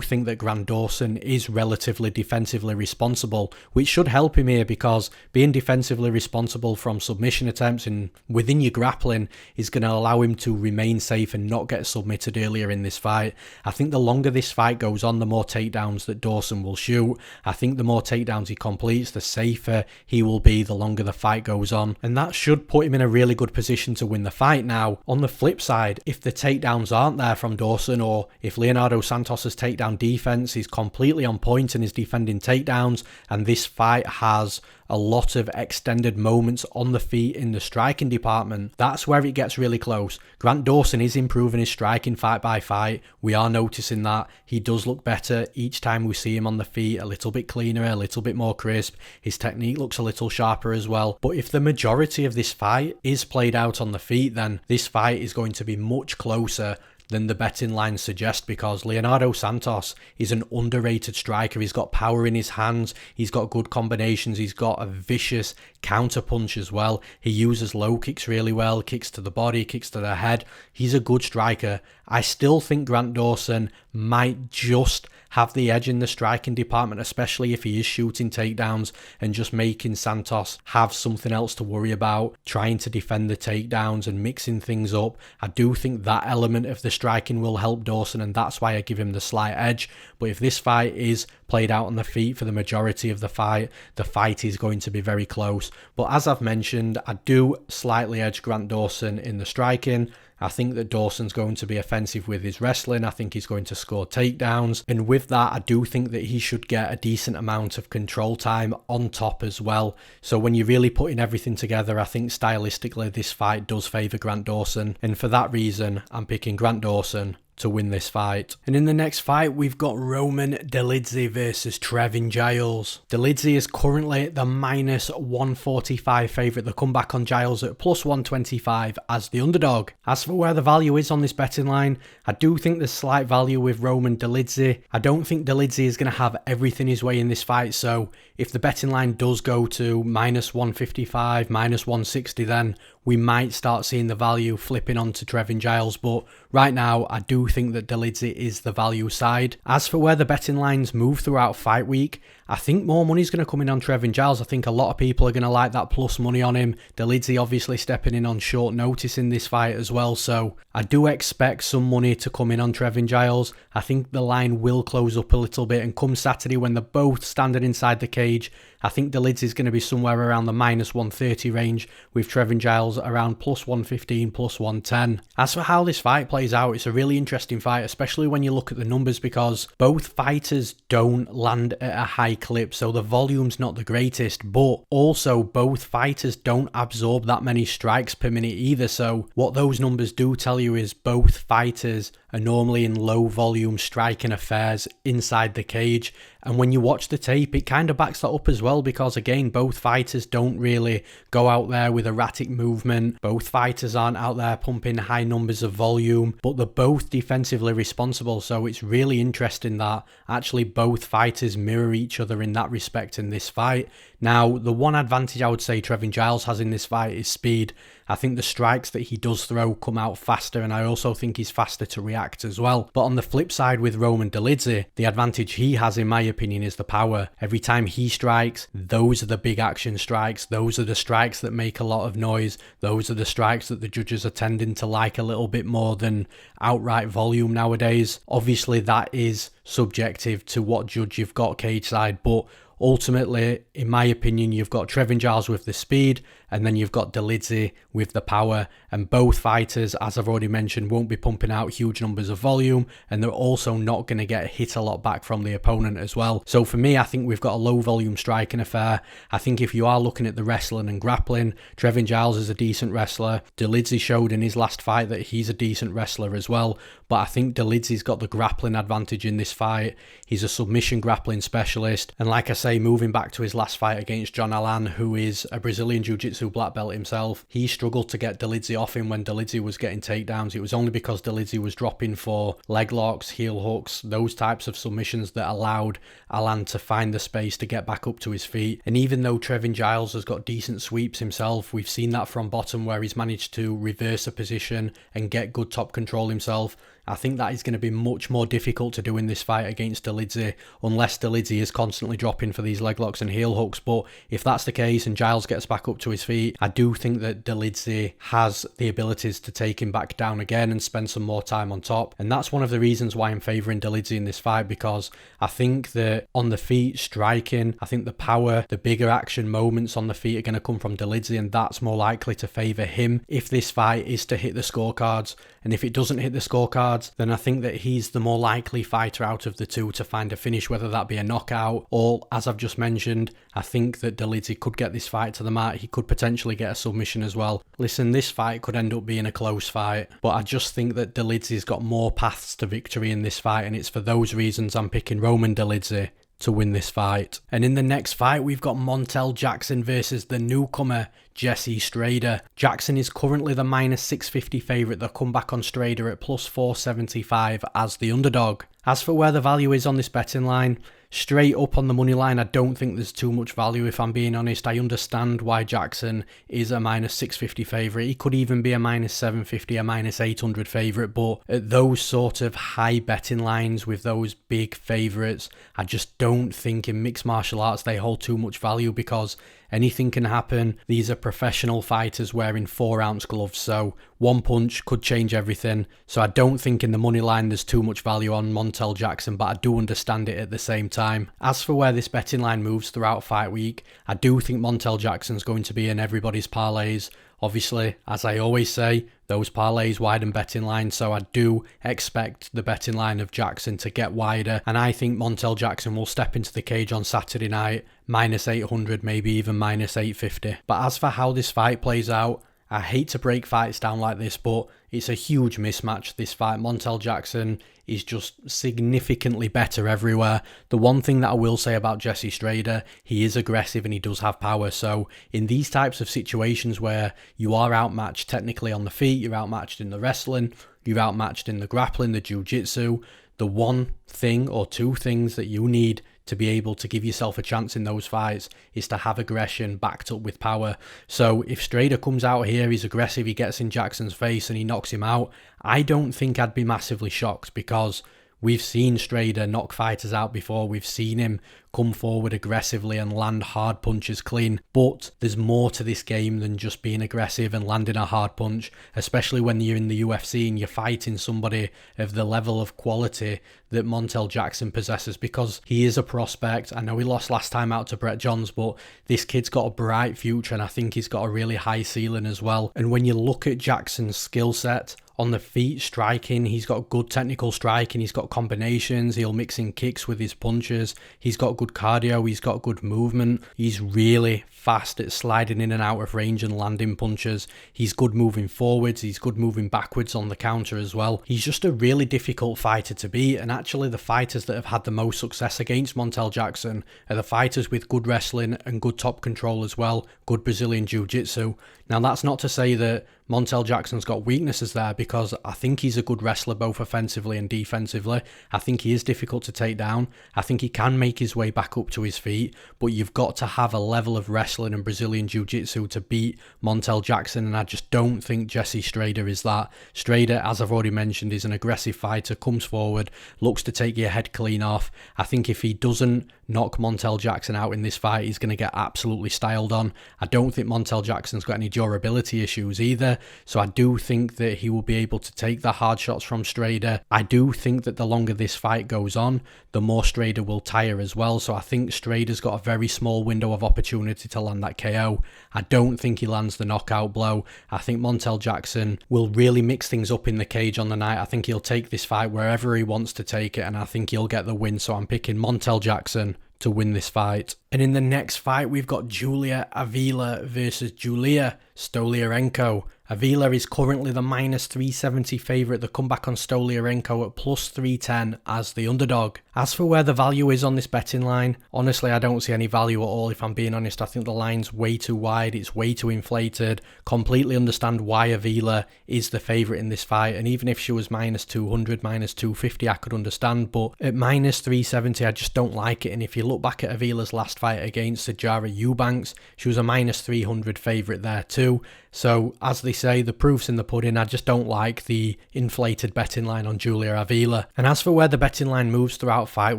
think that Grant Dawson is relatively defensively responsible, which should help him here, because being defensively responsible from submission attempts and within your grappling is going to allow him to remain safe and not get submitted earlier in this fight. I think the longer this fight goes on, the more takedowns that Dawson will shoot. I think the more takedowns he completes, the safer he will be the longer the fight goes on, and that should put him in a really good position to win the fight. Now, on the flip side, if the takedowns aren't there from Dawson, or if Leonardo Santos' takedown defense is completely on point and is defending takedowns, and this fight has a lot of extended moments on the feet in the striking department, that's where it gets really close. Grant Dawson is improving his striking fight by fight. We are noticing that. He does look better each time we see him on the feet, a little bit cleaner, a little bit more crisp. His technique looks a little sharper as well. But if the majority of this fight is played out on the feet, then this fight is going to be much closer than the betting lines suggest, because Leonardo Santos is an underrated striker. He's got power in his hands, he's got good combinations, he's got a vicious counter punch as well. He uses low kicks really well, kicks to the body, kicks to the head. He's a good striker. I still think Grant Dawson might just have the edge in the striking department, especially if he is shooting takedowns and just making Santos have something else to worry about, trying to defend the takedowns and mixing things up. I do think that element of the striking will help Dawson, and that's why I give him the slight edge. But if this fight is played out on the feet for the majority of the fight is going to be very close. But as I've mentioned, I do slightly edge Grant Dawson in the striking. I think that Dawson's going to be offensive with his wrestling. I think he's going to score takedowns. And with that, I do think that he should get a decent amount of control time on top as well. So when you're really putting everything together, I think stylistically this fight does favour Grant Dawson. And for that reason, I'm picking Grant Dawson to win this fight. And in the next fight, we've got Roman Dolidze versus Trevin Giles. Dolidze is currently the minus 145 favourite. The comeback on Giles at plus 125 as the underdog. As for where the value is on this betting line, I do think there's slight value with Roman Dolidze. I don't think Dolidze is going to have everything his way in this fight, so if the betting line does go to minus 155, minus 160, then we might start seeing the value flipping onto Trevin Giles. But right now, I do do think that Dolidze is the value side. As for where the betting lines move throughout fight week, I think more money's going to come in on Trevin Giles. I think a lot of people are going to like that plus money on him. Dolidze obviously stepping in on short notice in this fight as well, so I do expect some money to come in on Trevin Giles. I think the line will close up a little bit, and come Saturday when they're both standing inside the cage, I think Dolidze is going to be somewhere around the minus 130 range, with Trevin Giles around plus 115, plus 110. As for how this fight plays out, it's a really interesting fight, especially when you look at the numbers, because both fighters don't land at a high clip, so the volume's not the greatest, but also both fighters don't absorb that many strikes per minute either. So what those numbers do tell you is both fighters are normally in low volume striking affairs inside the cage. And when you watch the tape, it kind of backs that up as well, because again, both fighters don't really go out there with erratic movement. Both fighters aren't out there pumping high numbers of volume, but they're both defensively responsible. So it's really interesting that actually both fighters mirror each other in that respect in this fight. Now, the one advantage I would say Trevin Giles has in this fight is speed. I think the strikes that he does throw come out faster, and I also think he's faster to react as well. But on the flip side with Roman Dolidze, the advantage he has, in my opinion, is the power. Every time he strikes, those are the big action strikes. Those are the strikes that make a lot of noise. Those are the strikes that the judges are tending to like a little bit more than outright volume nowadays. Obviously, that is subjective to what judge you've got cage side, but ultimately, in my opinion, you've got Trevin Giles with the speed, and then you've got Dolidze with the power, and both fighters, as I've already mentioned, won't be pumping out huge numbers of volume, and they're also not going to get hit a lot back from the opponent as well. So for me, I think we've got a low volume striking affair. I think if you are looking at the wrestling and grappling, Trevin Giles is a decent wrestler. Dolidze showed in his last fight that he's a decent wrestler as well, but I think Dolidze's got the grappling advantage in this fight. He's a submission grappling specialist, and like I say, moving back to his last fight against John Allan, who is a Brazilian Jiu-Jitsu black belt himself, he struggled to get Dolidze off him when Dolidze was getting takedowns. It was only because Dolidze was dropping for leg locks, heel hooks, those types of submissions that allowed Allan to find the space to get back up to his feet. And even though Trevin Giles has got decent sweeps himself, we've seen that from bottom where he's managed to reverse a position and get good top control himself. I think that is going to be much more difficult to do in this fight against Dolidze, unless Dolidze is constantly dropping for these leg locks and heel hooks. But if that's the case and Giles gets back up to his feet, I do think that Dolidze has the abilities to take him back down again and spend some more time on top. And that's one of the reasons why I'm favouring Dolidze in this fight, because I think that on the feet, striking, I think the power, the bigger action moments on the feet are going to come from Dolidze, and that's more likely to favour him if this fight is to hit the scorecards. And if it doesn't hit the scorecards, then I think that he's the more likely fighter out of the two to find a finish, whether that be a knockout or, as I've just mentioned, I think that Dolidze could get this fight to the mat. He could potentially get a submission as well. Listen, this fight could end up being a close fight, but I just think that Dolidze's got more paths to victory in this fight, and it's for those reasons I'm picking Roman Dolidze to win this fight. And in the next fight, we've got Montel Jackson versus the newcomer Jesse Strader. Jackson is currently the minus 650 favourite. They'll come back on Strader at plus 475 as the underdog. As for where the value is on this betting line, straight up on the money line, I don't think there's too much value, if I'm being honest. I understand why Jackson is a minus 650 favourite. He could even be a minus 750, a minus 800 favourite, but at those sort of high betting lines with those big favourites, I just don't think in mixed martial arts they hold too much value, because anything can happen. These are professional fighters wearing 4-ounce gloves, so one punch could change everything. So I don't think in the money line there's too much value on Montel Jackson, but I do understand it at the same time. As for where this betting line moves throughout fight week, I do think Montel Jackson's going to be in everybody's parlays. Obviously, as I always say, those parlays widen betting lines, so I do expect the betting line of Jackson to get wider, and I think Montel Jackson will step into the cage on Saturday night, minus 800, maybe even minus 850. But as for how this fight plays out, I hate to break fights down like this, but it's a huge mismatch, this fight. Montel Jackson is just significantly better everywhere. The one thing that I will say about Jesse Strader, he is aggressive and he does have power. So in these types of situations where you are outmatched technically on the feet, you're outmatched in the wrestling, you're outmatched in the grappling, the jiu-jitsu, the one thing or two things that you need to be able to give yourself a chance in those fights is to have aggression backed up with power. So if Strader comes out here, he's aggressive, he gets in Jackson's face and he knocks him out, I don't think I'd be massively shocked, because we've seen Strader knock fighters out before. We've seen him come forward aggressively and land hard punches clean. But there's more to this game than just being aggressive and landing a hard punch, especially when you're in the UFC and you're fighting somebody of the level of quality that Montel Jackson possesses, because he is a prospect. I know he lost last time out to Brett Johns, but this kid's got a bright future and I think he's got a really high ceiling as well. And when you look at Jackson's skill set, on the feet, striking, he's got good technical striking, he's got combinations, he'll mix in kicks with his punches, he's got good cardio, he's got good movement, he's really fast at sliding in and out of range and landing punches, he's good moving forwards, he's good moving backwards on the counter as well. He's just a really difficult fighter to beat, and actually the fighters that have had the most success against Montel Jackson are the fighters with good wrestling and good top control as well, good Brazilian Jiu-Jitsu. Now that's not to say that Montel Jackson's got weaknesses there, because I think he's a good wrestler both offensively and defensively. I think he is difficult to take down. I think he can make his way back up to his feet, but you've got to have a level of wrestling and Brazilian Jiu-Jitsu to beat Montel Jackson, and I just don't think Jesse Strader is that. Strader, as I've already mentioned, is an aggressive fighter, comes forward, looks to take your head clean off. I think if he doesn't knock Montel Jackson out in this fight, he's going to get absolutely styled on. I don't think Montel Jackson's got any durability issues either, so I do think that he will be able to take the hard shots from Strader. I do think that the longer this fight goes on, the more Strader will tire as well, so I think Strader's got a very small window of opportunity to land that KO. I don't think he lands the knockout blow. I think Montel Jackson will really mix things up in the cage on the night. I think he'll take this fight wherever he wants to take it, and I think he'll get the win, so I'm picking Montel Jackson to win this fight. And in the next fight, we've got Julia Avila versus Julija Stoliarenko. Avila is currently the -370 favourite. The comeback on Stoliarenko at +310 as the underdog. As for where the value is on this betting line, honestly, I don't see any value at all, if I'm being honest. I think the line's way too wide, it's way too inflated. Completely understand why Avila is the favourite in this fight, and even if she was -200, -250, I could understand, but at -370, I just don't like it. And if you look back at Avila's last fight against Sijara Eubanks, she was a -300 favourite there too. So, as they say, the proof's in the pudding. I just don't like the inflated betting line on Julia Avila. And as for where the betting line moves throughout fight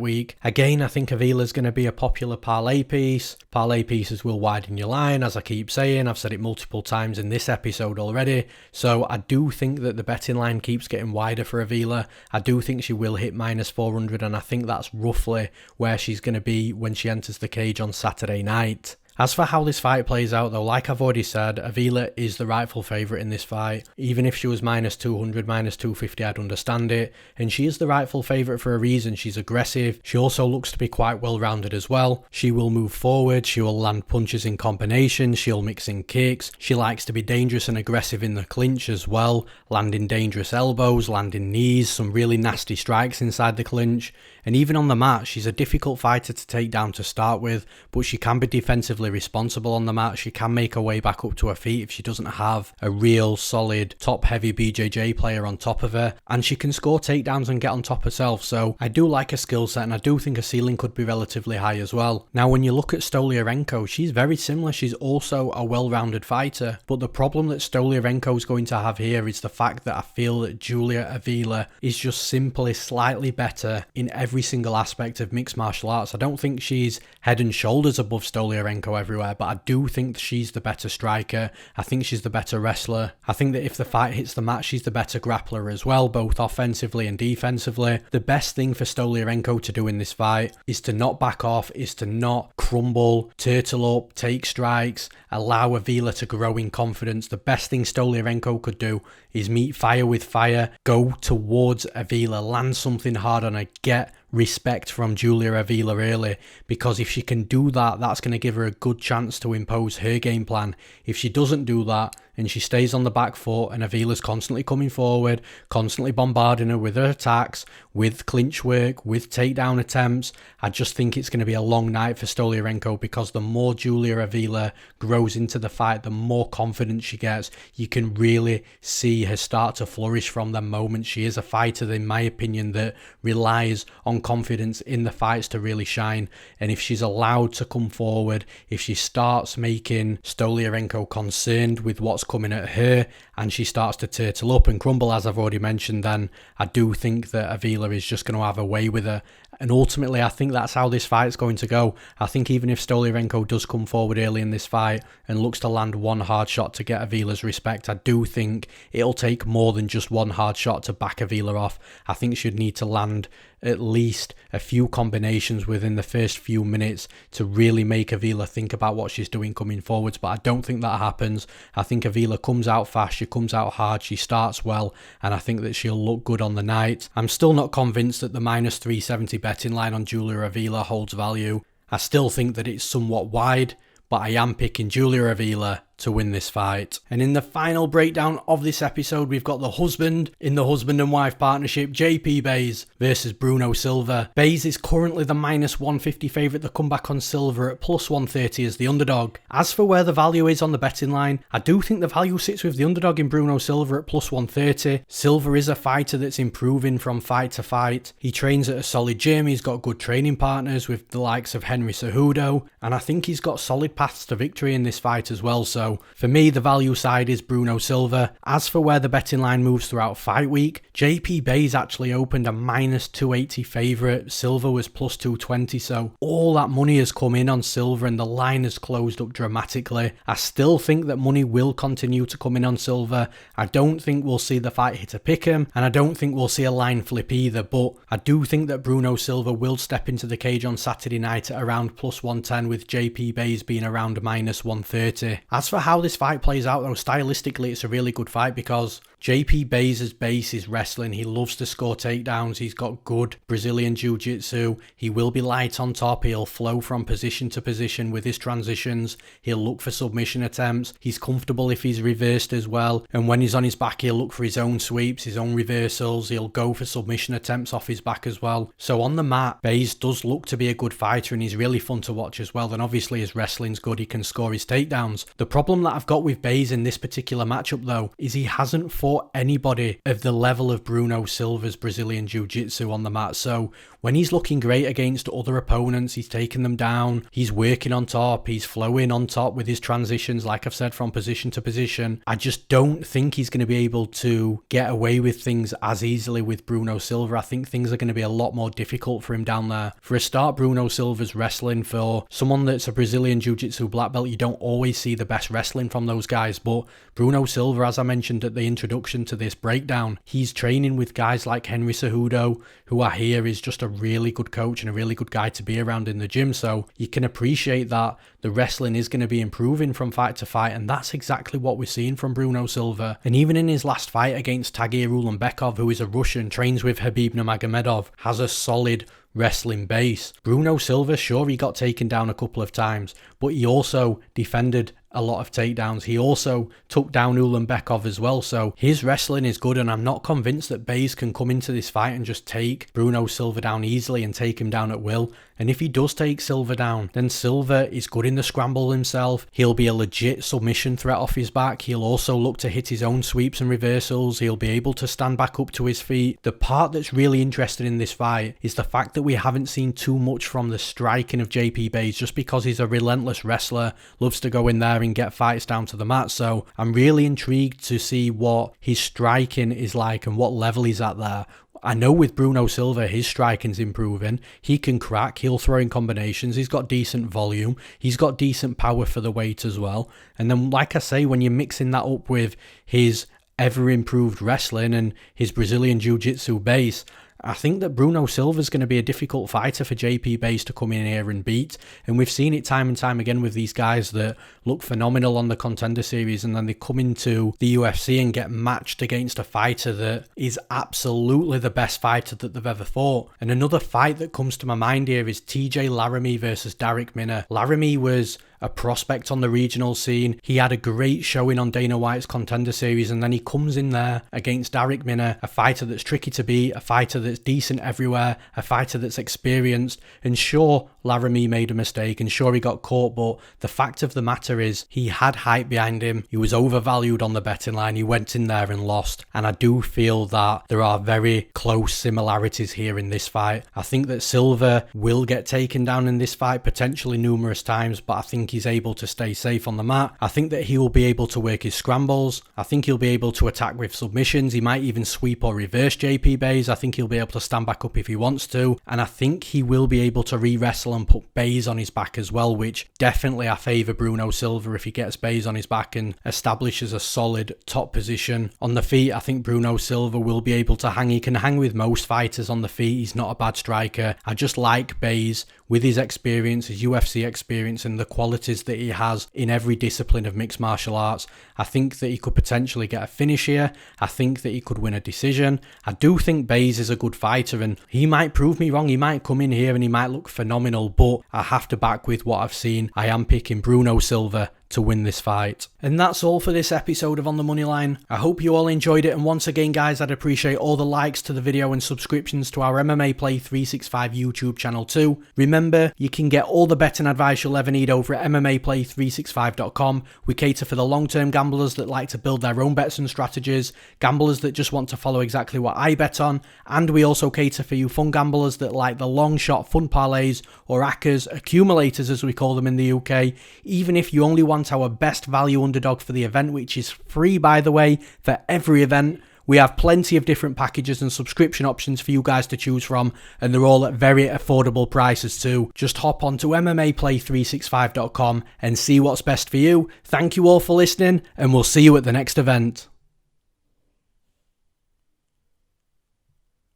week, again, I think Avila's going to be a popular parlay piece. Parlay pieces will widen your line, as I keep saying. I've said it multiple times in this episode already. So I do think that the betting line keeps getting wider for Avila. I do think she will hit -400, and I think that's roughly where she's going to be when she enters the cage on Saturday night. As for how this fight plays out though, like I've already said, Avila is the rightful favourite in this fight. Even if she was -200, -250, I'd understand it. And she is the rightful favourite for a reason. She's aggressive. She also looks to be quite well rounded as well. She will move forward. She will land punches in combination. She'll mix in kicks. She likes to be dangerous and aggressive in the clinch as well. Landing dangerous elbows, landing knees, some really nasty strikes inside the clinch. And even on the mat, she's a difficult fighter to take down to start with, but she can be defensively responsible on the mat. She can make her way back up to her feet if she doesn't have a real solid top heavy BJJ player on top of her, and she can score takedowns and get on top herself. So I do like her skill set, and I do think her ceiling could be relatively high as well. Now when you look at Stoliarenko, she's very similar. She's also a well-rounded fighter, but the problem that Stoliarenko is going to have here is the fact that I feel that Julia Avila is just simply slightly better in every single aspect of mixed martial arts. I don't think she's head and shoulders above Stoliarenko everywhere, but I do think she's the better striker. I think she's the better wrestler. I think that if the fight hits the mat, she's the better grappler as well, both offensively and defensively. The best thing for Stoliarenko to do in this fight is to not back off, is to not crumble, turtle up, take strikes, allow Avila to grow in confidence. The best thing Stoliarenko could do is meet fire with fire, go towards Avila, land something hard on her, get respect from Julia Avila early, because if she can do that, that's going to give her a good chance to impose her game plan. If she doesn't do that and she stays on the back foot, and Avila's constantly coming forward, constantly bombarding her with her attacks, with clinch work, with takedown attempts, I just think it's going to be a long night for Stoliarenko, because the more Julia Avila grows into the fight, the more confidence she gets. You can really see her start to flourish from the moment. She is a fighter, in my opinion, that relies on confidence in the fights to really shine. And if she's allowed to come forward, if she starts making Stoliarenko concerned with what's coming at her, and she starts to turtle up and crumble, as I've already mentioned, then I do think that Avila is just going to have a way with her. And ultimately, I think that's how this fight's going to go. I think even if Stoliarenko does come forward early in this fight and looks to land one hard shot to get Avila's respect, I do think it'll take more than just one hard shot to back Avila off. I think she'd need to land at least a few combinations within the first few minutes to really make Avila think about what she's doing coming forwards, but I don't think that happens. I think Avila comes out fast, she comes out hard, she starts well, and I think that she'll look good on the night. I'm still not convinced that the minus 370 betting line on Julia Avila holds value. I still think that it's somewhat wide, but I am picking Julia Avila to win this fight. And in the final breakdown of this episode, we've got the husband in the husband and wife partnership, JP Buys versus Bruno Silva. Buys is currently the minus 150 favourite to come back on Silva at plus 130 as the underdog. As for where the value is on the betting line, I do think the value sits with the underdog in Bruno Silva at plus 130. Silva is a fighter that's improving from fight to fight. He trains at a solid gym, he's got good training partners with the likes of Henry Cejudo, and I think he's got solid paths to victory in this fight as well. So for me, the value side is Bruno Silva. As for where the betting line moves throughout fight week, JP Buys actually opened a minus 280 favourite. Silva was plus 220, so all that money has come in on Silva and the line has closed up dramatically. I still think that money will continue to come in on Silva. I don't think we'll see the fight hit a pick'em, and I don't think we'll see a line flip either, but I do think that Bruno Silva will step into the cage on Saturday night at around plus 110, with JP Buys being around minus 130. As for how this fight plays out though, stylistically it's a really good fight because JP Buys' base is wrestling. He loves to score takedowns. He's got good Brazilian jiu-jitsu. He will be light on top. He'll flow from position to position with his transitions. He'll look for submission attempts. He's comfortable if he's reversed as well. And when he's on his back, he'll look for his own sweeps, his own reversals. He'll go for submission attempts off his back as well. So on the mat, Buys does look to be a good fighter and he's really fun to watch as well. And obviously his wrestling's good. He can score his takedowns. The problem that I've got with Buys in this particular matchup though is he hasn't fought anybody of the level of Bruno Silva's Brazilian Jiu-Jitsu on the mat. So when he's looking great against other opponents, he's taking them down, he's working on top, he's flowing on top with his transitions, like I've said, from position to position. I just don't think he's going to be able to get away with things as easily with Bruno Silva. I think things are going to be a lot more difficult for him down there. For a start, Bruno Silva's wrestling, for someone that's a Brazilian Jiu-Jitsu black belt, you don't always see the best wrestling from those guys, but Bruno Silva, as I mentioned at the introduction to this breakdown, he's training with guys like Henry Cejudo, who I hear is just a really good coach and a really good guy to be around in the gym. So you can appreciate that the wrestling is going to be improving from fight to fight, and that's exactly what we're seeing from Bruno Silva. And even in his last fight against Tagir Ulanbekov, who is a Russian, trains with Khabib Nurmagomedov, has a solid wrestling base. Bruno Silva, sure, he got taken down a couple of times, but he also defended a lot of takedowns. He also took down Ulanbekov as well, so his wrestling is good, and I'm not convinced that Buys can come into this fight and just take Bruno Silva down easily and take him down at will. And if he does take Silva down, then Silva is good in the scramble himself. He'll be a legit submission threat off his back. He'll also look to hit his own sweeps and reversals. He'll be able to stand back up to his feet. The part that's really interesting in this fight is the fact that we haven't seen too much from the striking of JP Buys, just because he's a relentless wrestler, loves to go in there and get fights down to the mat. So I'm really intrigued to see what his striking is like and what level he's at there. I know with Bruno Silva, his striking's improving. He can crack, he'll throw in combinations, he's got decent volume, he's got decent power for the weight as well. And then, like I say, when you're mixing that up with his ever improved wrestling and his Brazilian Jiu-Jitsu base, I think that Bruno Silva's going to be a difficult fighter for JP Buys to come in here and beat. And we've seen it time and time again with these guys that look phenomenal on the Contender Series, and then they come into the UFC and get matched against a fighter that is absolutely the best fighter that they've ever fought. And another fight that comes to my mind here is TJ Laramie versus Darrick Minner. Laramie was a prospect on the regional scene. He had a great showing on Dana White's Contender Series, and then he comes in there against Darrick Minner, a fighter that's tricky to beat, a fighter that's decent everywhere, a fighter that's experienced. And sure, Laramie made a mistake, and sure, he got caught, but the fact of the matter is he had hype behind him. He was overvalued on the betting line. He went in there and lost, and I do feel that there are very close similarities here in this fight. I think that Silva will get taken down in this fight, potentially numerous times, but I think he's able to stay safe on the mat. I think that he will be able to work his scrambles. I think he'll be able to attack with submissions. He might even sweep or reverse JP Buys. I think he'll be able to stand back up if he wants to, and I think he will be able to re-wrestle and put Buys on his back as well, which definitely I favour Bruno Silva if he gets Buys on his back and establishes a solid top position. On the feet, I think Bruno Silva will be able to hang. He can hang with most fighters on the feet. He's not a bad striker. I just like Buys with his experience, his UFC experience, and the qualities that he has in every discipline of mixed martial arts. I think that he could potentially get a finish here. I think that he could win a decision. I do think Buys is a good fighter, and he might prove me wrong. He might come in here and he might look phenomenal, but I have to back with what I've seen. I am picking Bruno Silva to win this fight. And that's all for this episode of On the Moneyline. I hope you all enjoyed it, and once again guys, I'd appreciate all the likes to the video and subscriptions to our MMAPlay365 YouTube channel too. Remember, you can get all the betting advice you'll ever need over at MMAPlay365.com. We cater for the long-term gamblers that like to build their own bets and strategies, gamblers that just want to follow exactly what I bet on, and we also cater for you fun gamblers that like the long shot fun parlays, or ACCAs, accumulators as we call them in the UK. Even if you only want our best value underdog for the event, which is free by the way for every event, we have plenty of different packages and subscription options for you guys to choose from, and they're all at very affordable prices too. Just hop on to MMAPlay365.com and see what's best for you. Thank you all for listening, and we'll see you at the next event.